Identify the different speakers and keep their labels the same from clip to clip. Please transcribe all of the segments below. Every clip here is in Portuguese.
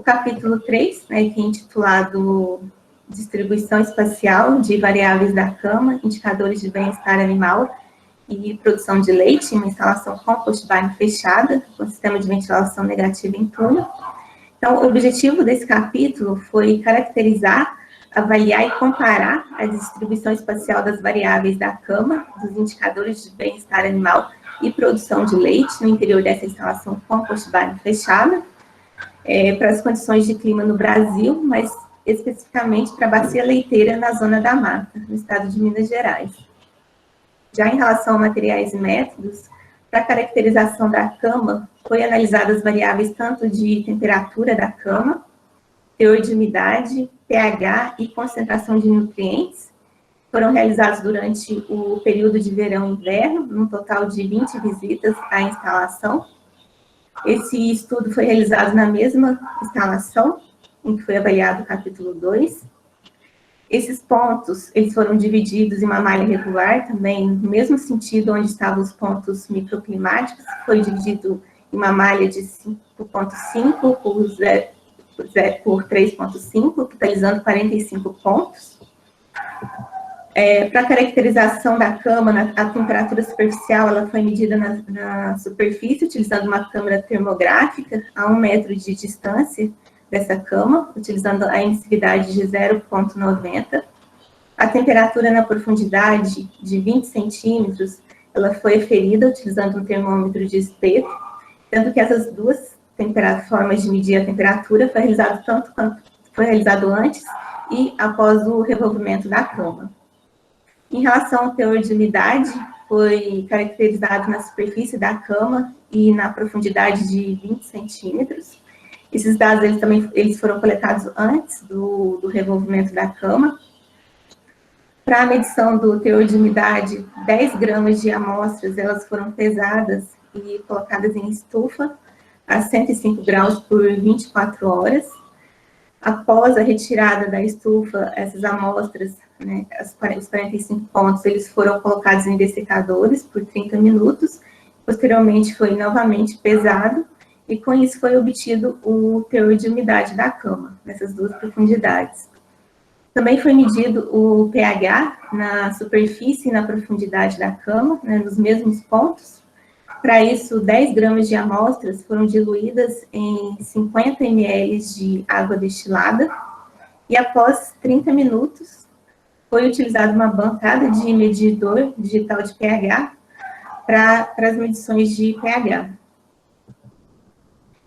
Speaker 1: capítulo 3, né, que é intitulado Distribuição Espacial de Variáveis da Cama, Indicadores de Bem-Estar Animal e Produção de Leite, uma instalação compost barn fechada, com sistema de ventilação negativa em túnel. Então, o objetivo desse capítulo foi caracterizar, avaliar e comparar a distribuição espacial das variáveis da cama, dos indicadores de bem-estar animal e produção de leite no interior dessa instalação compost barn fechada, para as condições de clima no Brasil, mas especificamente para a bacia leiteira na Zona da Mata, no estado de Minas Gerais. Já em relação a materiais e métodos, para a caracterização da cama, foi analisadas as variáveis tanto de temperatura da cama, teor de umidade, pH e concentração de nutrientes. Foram realizados durante o período de verão e inverno, num total de 20 visitas à instalação. Esse estudo foi realizado na mesma instalação, em que foi avaliado o capítulo 2. Esses pontos, eles foram divididos em uma malha regular, também no mesmo sentido onde estavam os pontos microclimáticos, foi dividido em uma malha de 5.5 por 3.5, totalizando 45 pontos. Para a caracterização da cama, a temperatura superficial ela foi medida na superfície, utilizando uma câmera termográfica a 1 metro de distância dessa cama, utilizando a emissividade de 0,90. A temperatura na profundidade de 20 centímetros, ela foi aferida utilizando um termômetro de espeto, tanto que essas duas formas de medir a temperatura foi realizado tanto quanto foi realizado antes e após o revolvimento da cama. Em relação ao teor de umidade, foi caracterizado na superfície da cama e na profundidade de 20 centímetros. Esses dados eles foram coletados antes do revolvimento da cama. Para a medição do teor de umidade, 10 gramas de amostras elas foram pesadas e colocadas em estufa a 105 graus por 24 horas. Após a retirada da estufa, essas amostras, né, os 45 pontos, eles foram colocados em dessecadores por 30 minutos. Posteriormente, foi novamente pesado e, com isso, foi obtido o teor de umidade da cama, nessas duas profundidades. Também foi medido o pH na superfície e na profundidade da cama, né, nos mesmos pontos. Para isso, 10 gramas de amostras foram diluídas em 50 ml de água destilada e, após 30 minutos, foi utilizada uma bancada de medidor digital de pH para as medições de pH.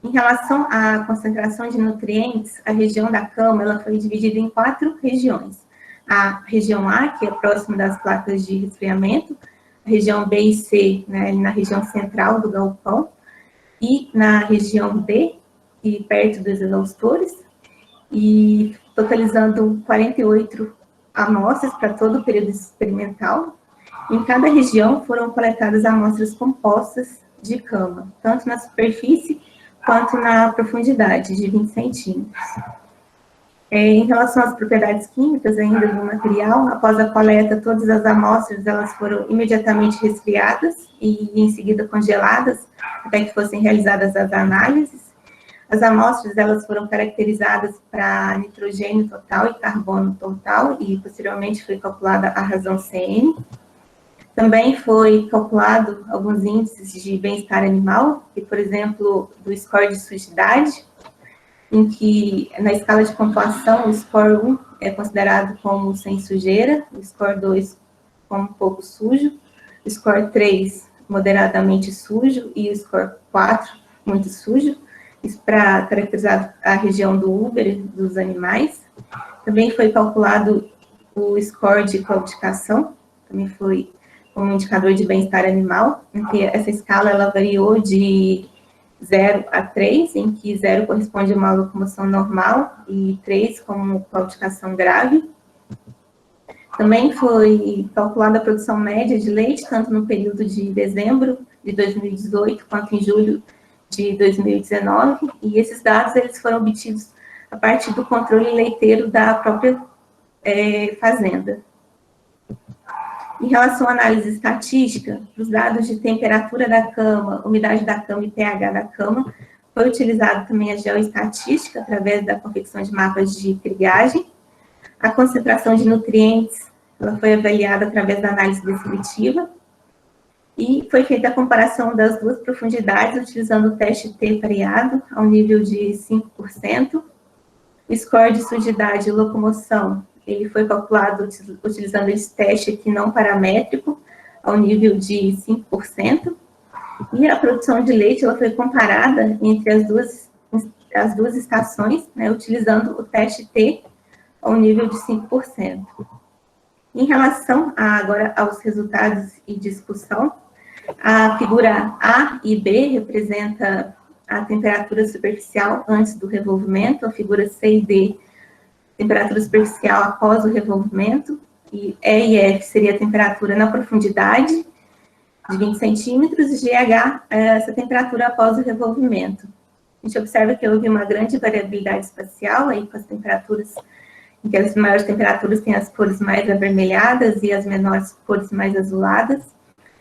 Speaker 1: Em relação à concentração de nutrientes, a região da cama ela foi dividida em 4 regiões. A região A, que é próxima das placas de resfriamento, a região B e C, né, na região central do galpão, e na região D, e perto dos exaustores, e totalizando 48 amostras para todo o período experimental. Em cada região foram coletadas amostras compostas de cama, tanto na superfície quanto na profundidade de 20 centímetros. Em relação às propriedades químicas ainda do material, após a coleta, todas as amostras elas foram imediatamente resfriadas e em seguida congeladas, até que fossem realizadas as análises. As amostras elas foram caracterizadas para nitrogênio total e carbono total, e posteriormente foi calculada a razão CN. Também foi calculado alguns índices de bem-estar animal, e, por exemplo, do score de sujidade, em que, na escala de pontuação, o score 1 é considerado como sem sujeira, o score 2 como um pouco sujo, o score 3 moderadamente sujo e o score 4 muito sujo, isso para caracterizar a região do úbere dos animais. Também foi calculado o score de claudicação, também foi um indicador de bem-estar animal, em que essa escala ela variou de 0 a 3, em que 0 corresponde a uma locomoção normal e 3 como claudicação grave. Também foi calculada a produção média de leite, tanto no período de dezembro de 2018 quanto em julho de 2019, e esses dados eles foram obtidos a partir do controle leiteiro da própria fazenda. Em relação à análise estatística, os dados de temperatura da cama, umidade da cama e pH da cama Foi utilizado também a geoestatística, através da confecção de mapas de triagem. A concentração de nutrientes, ela foi avaliada através da análise descritiva. E foi feita a comparação das duas profundidades, utilizando o teste T pareado, ao nível de 5%. O score de sujidade e locomoção, ele foi calculado utilizando esse teste aqui não paramétrico, ao nível de 5%. E a produção de leite, ela foi comparada entre as duas estações, né, utilizando o teste T ao nível de 5%. Em relação agora aos resultados e discussão, a figura A e B representa a temperatura superficial antes do revolvimento, a figura C e D, temperatura superficial após o revolvimento, e E e F seria a temperatura na profundidade, de 20 centímetros, e GH, essa temperatura após o revolvimento. A gente observa que houve uma grande variabilidade espacial, aí com as temperaturas, em que as maiores temperaturas têm as cores mais avermelhadas e as menores cores mais azuladas.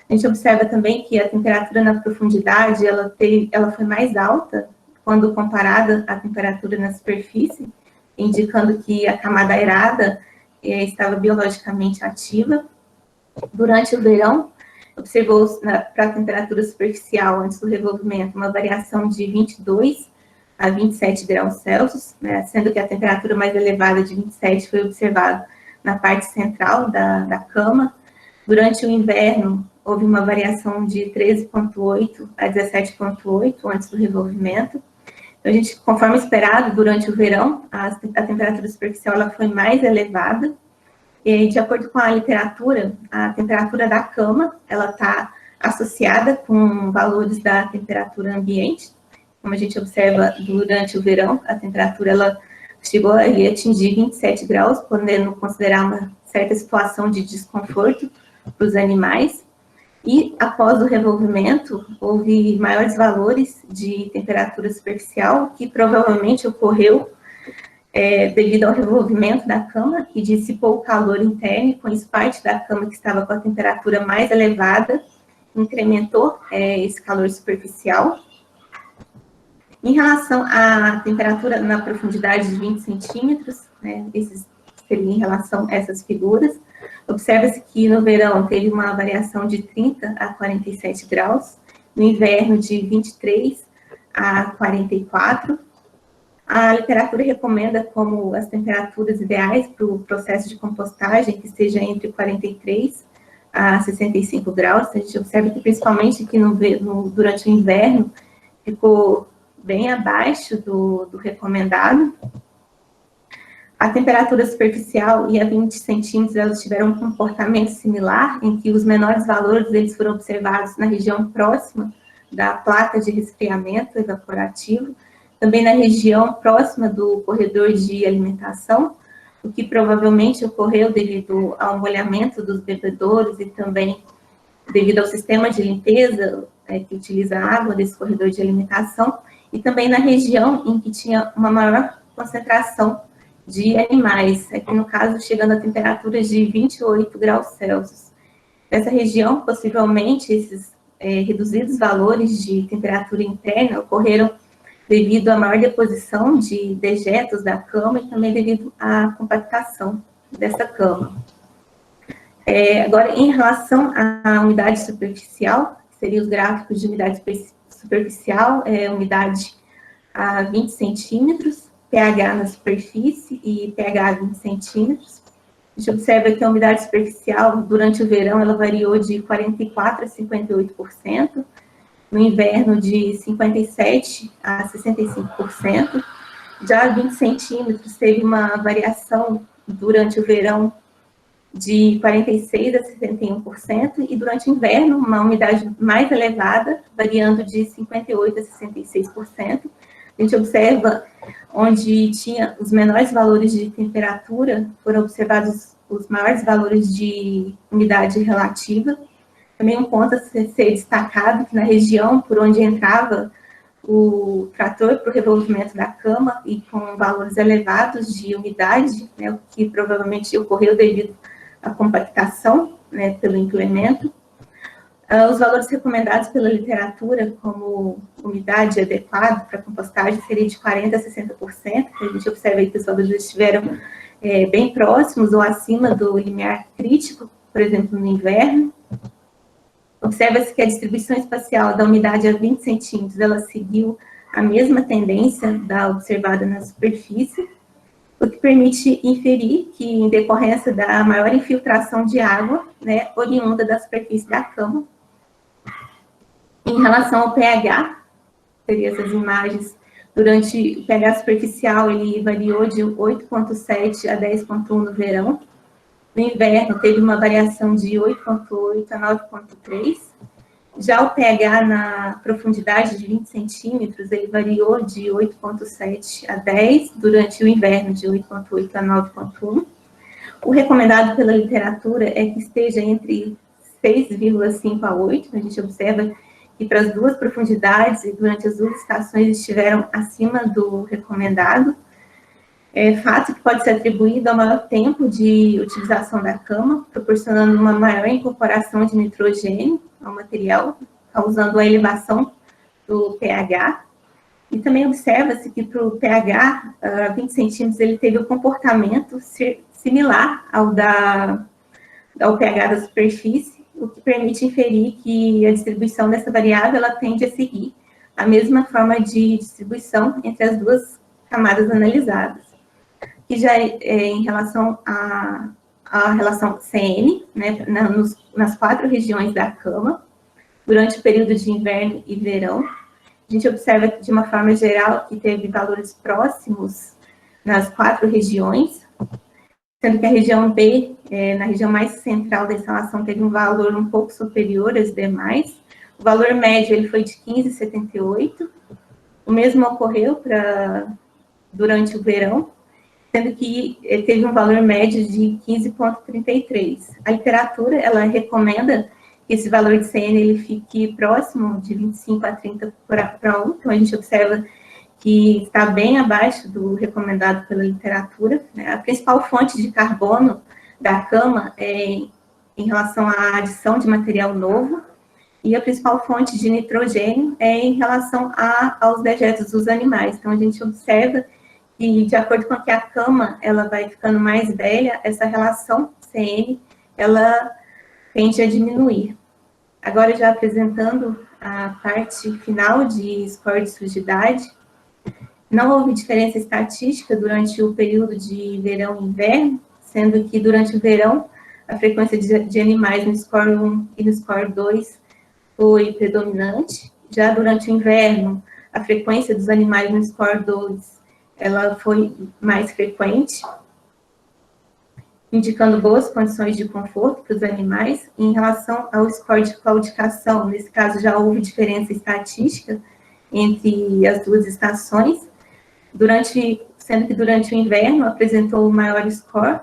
Speaker 1: A gente observa também que a temperatura na profundidade, ela foi mais alta quando comparada à temperatura na superfície, indicando que a camada aerada estava biologicamente ativa. Durante o verão, observou para a temperatura superficial antes do revolvimento uma variação de 22 a 27 graus Celsius, né, sendo que a temperatura mais elevada de 27 foi observada na parte central da cama. Durante o inverno, houve uma variação de 13,8 a 17,8 antes do revolvimento. Então, a gente, conforme esperado, durante o verão, a temperatura superficial ela foi mais elevada. E, de acordo com a literatura, a temperatura da cama, ela está associada com valores da temperatura ambiente. Como a gente observa durante o verão, a temperatura ela chegou a atingir 27 graus, podendo considerar uma certa situação de desconforto para os animais. E, após o revolvimento, houve maiores valores de temperatura superficial, que provavelmente ocorreu devido ao revolvimento da cama, que dissipou o calor interno, e com isso parte da cama que estava com a temperatura mais elevada, incrementou esse calor superficial. Em relação à temperatura na profundidade de 20 centímetros, né, esses seriam em relação a essas figuras, observa-se que no verão teve uma variação de 30 a 47 graus, no inverno de 23 a 44. A literatura recomenda como as temperaturas ideais para o processo de compostagem, que esteja entre 43 a 65 graus. A gente observa que, principalmente aqui durante o inverno, ficou bem abaixo do recomendado. A temperatura superficial e a 20 centímetros, elas tiveram um comportamento similar, em que os menores valores eles foram observados na região próxima da placa de resfriamento evaporativo, também na região próxima do corredor de alimentação, o que provavelmente ocorreu devido ao molhamento dos bebedouros e também devido ao sistema de limpeza que utiliza a água desse corredor de alimentação, e também na região em que tinha uma maior concentração de animais, aqui no caso chegando a temperaturas de 28 graus Celsius. Nessa região, possivelmente, esses reduzidos valores de temperatura interna ocorreram devido à maior deposição de dejetos da cama e também devido à compactação dessa cama. Agora, em relação à umidade superficial, seriam os gráficos de umidade superficial, umidade a 20 centímetros, pH na superfície e pH a 20 centímetros. A gente observa que a umidade superficial, durante o verão, ela variou de 44% a 58%, no inverno de 57% a 65%. Já a 20 centímetros teve uma variação durante o verão de 46% a 61%, e durante o inverno, uma umidade mais elevada, variando de 58% a 66%. A gente observa onde tinha os menores valores de temperatura, foram observados os maiores valores de umidade relativa. Também um ponto a ser destacado, que na região por onde entrava o trator para o revolvimento da cama e com valores elevados de umidade, né, o que provavelmente ocorreu devido à compactação, né, pelo implemento. Os valores recomendados pela literatura, como umidade adequada para compostagem, seria de 40% a 60%. A gente observa aí que os valores estiveram bem próximos ou acima do limiar crítico, por exemplo, no inverno. Observa-se que a distribuição espacial da umidade a 20 centímetros, ela seguiu a mesma tendência da observada na superfície, o que permite inferir que, em decorrência da maior infiltração de água, né, oriunda da superfície da cama. Em relação ao pH, seria essas imagens, durante o pH superficial, ele variou de 8,7 a 10,1 no verão. No inverno, teve uma variação de 8,8 a 9,3. Já o pH na profundidade de 20 centímetros, ele variou de 8,7 a 10, durante o inverno, de 8,8 a 9,1. O recomendado pela literatura é que esteja entre 6,5 a 8. A gente observa que para as duas profundidades e durante as duas estações estiveram acima do recomendado. Fato que pode ser atribuído ao maior tempo de utilização da cama, proporcionando uma maior incorporação de nitrogênio ao material, causando a elevação do pH. E também observa-se que para o pH, 20 centímetros, ele teve o comportamento similar ao pH da superfície, o que permite inferir que a distribuição dessa variável ela tende a seguir a mesma forma de distribuição entre as duas camadas analisadas. Que já em relação à relação CN, né, nas 4 regiões da cama, durante o período de inverno e verão, a gente observa de uma forma geral que teve valores próximos nas 4 regiões, sendo que a região B, na região mais central da instalação, teve um valor um pouco superior às demais. O valor médio ele foi de 15,78. O mesmo ocorreu durante o verão, sendo que teve um valor médio de 15,33. A literatura, ela recomenda que esse valor de CN ele fique próximo de 25 a 30 para 1, então a gente observa que está bem abaixo do recomendado pela literatura. Né? A principal fonte de carbono da cama é em relação à adição de material novo, e a principal fonte de nitrogênio é em relação aos dejetos dos animais. Então, a gente observa que, de acordo com que a cama ela vai ficando mais velha, essa relação CN, ela tende a diminuir. Agora, já apresentando a parte final de score de sujidade, não houve diferença estatística durante o período de verão e inverno, sendo que durante o verão, a frequência de animais no score 1 e no score 2 foi predominante. Já durante o inverno, a frequência dos animais no score 2 ela foi mais frequente, indicando boas condições de conforto para os animais. Em relação ao score de claudicação, nesse caso já houve diferença estatística entre as duas estações, sendo que durante o inverno apresentou o maior score,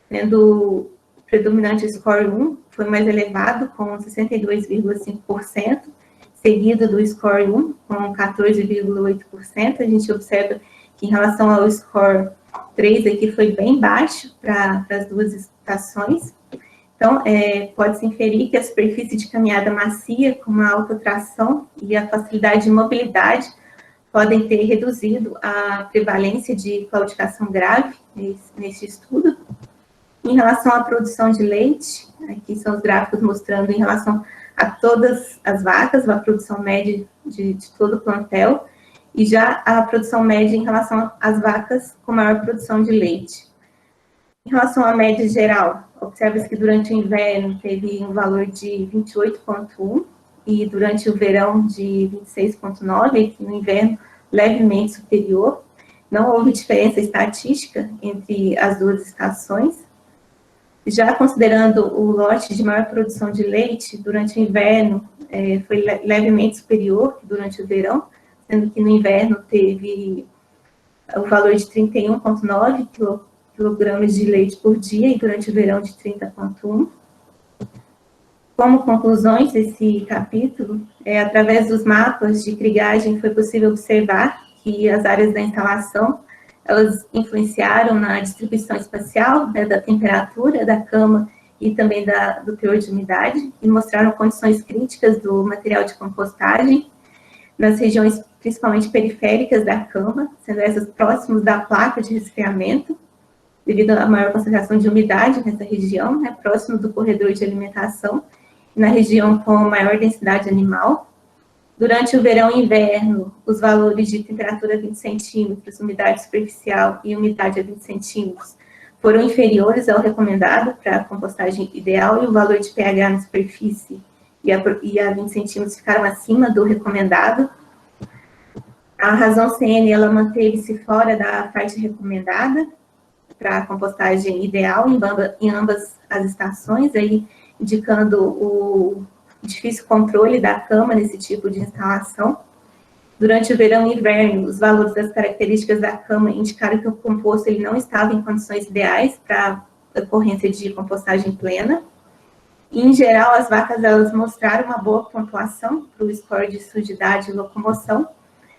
Speaker 1: sendo o predominante score 1, foi mais elevado, com 62,5%, seguido do score 1, com 14,8%. A gente observa que em relação ao score 3 aqui foi bem baixo para as duas estações. Então, pode-se inferir que a superfície de caminhada macia, com uma alta tração e a facilidade de mobilidade, podem ter reduzido a prevalência de claudicação grave nesse estudo. Em relação à produção de leite, aqui são os gráficos mostrando em relação a todas as vacas, a produção média de todo o plantel, e já a produção média em relação às vacas com maior produção de leite. Em relação à média geral, observa-se que durante o inverno teve um valor de 28,1 e durante o verão de 26,9, e no inverno levemente superior. Não houve diferença estatística entre as duas estações. Já considerando o lote de maior produção de leite, durante o inverno foi levemente superior que durante o verão, sendo que no inverno teve o valor de 31,9 quilogramas de leite por dia e durante o verão de 30,1. Como conclusões desse capítulo, através dos mapas de crigagem foi possível observar que as áreas da instalação elas influenciaram na distribuição espacial, né, da temperatura da cama e também do teor de umidade, e mostraram condições críticas do material de compostagem nas regiões principalmente periféricas da cama, sendo essas próximas da placa de resfriamento, devido à maior concentração de umidade nessa região, né, próximo do corredor de alimentação, e na região com maior densidade animal. Durante o verão e inverno, os valores de temperatura a 20 centímetros, umidade superficial e umidade a 20 centímetros foram inferiores ao recomendado para a compostagem ideal, e o valor de pH na superfície e a 20 centímetros ficaram acima do recomendado. A razão CN, ela manteve-se fora da faixa recomendada para a compostagem ideal em ambas as estações, aí indicando o difícil controle da cama nesse tipo de instalação. Durante o verão e inverno, os valores das características da cama indicaram que o composto ele não estava em condições ideais para a ocorrência de compostagem plena. E, em geral, as vacas elas mostraram uma boa pontuação para o score de sujidade e locomoção,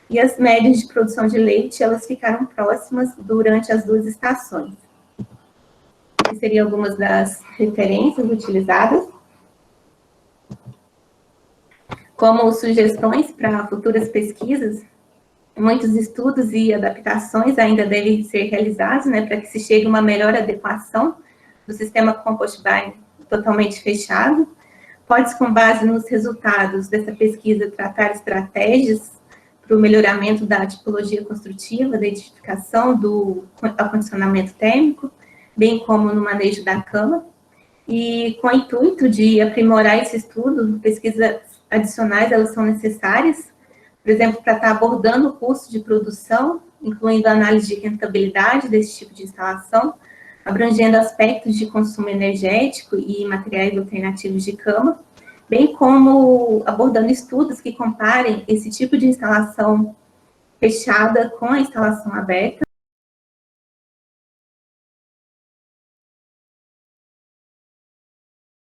Speaker 1: e as médias de produção de leite elas ficaram próximas durante as duas estações. Essas seriam algumas das referências utilizadas. Como sugestões para futuras pesquisas, muitos estudos e adaptações ainda devem ser realizados, né, para que se chegue a uma melhor adequação do sistema compost barn totalmente fechado. Pode-se, com base nos resultados dessa pesquisa, tratar estratégias para o melhoramento da tipologia construtiva, da edificação, do acondicionamento térmico, bem como no manejo da cama. E com o intuito de aprimorar esse estudo, pesquisas adicionais elas são necessárias, por exemplo, para estar abordando o custo de produção, incluindo a análise de rentabilidade desse tipo de instalação, abrangendo aspectos de consumo energético e materiais alternativos de cama, bem como abordando estudos que comparem esse tipo de instalação fechada com a instalação aberta,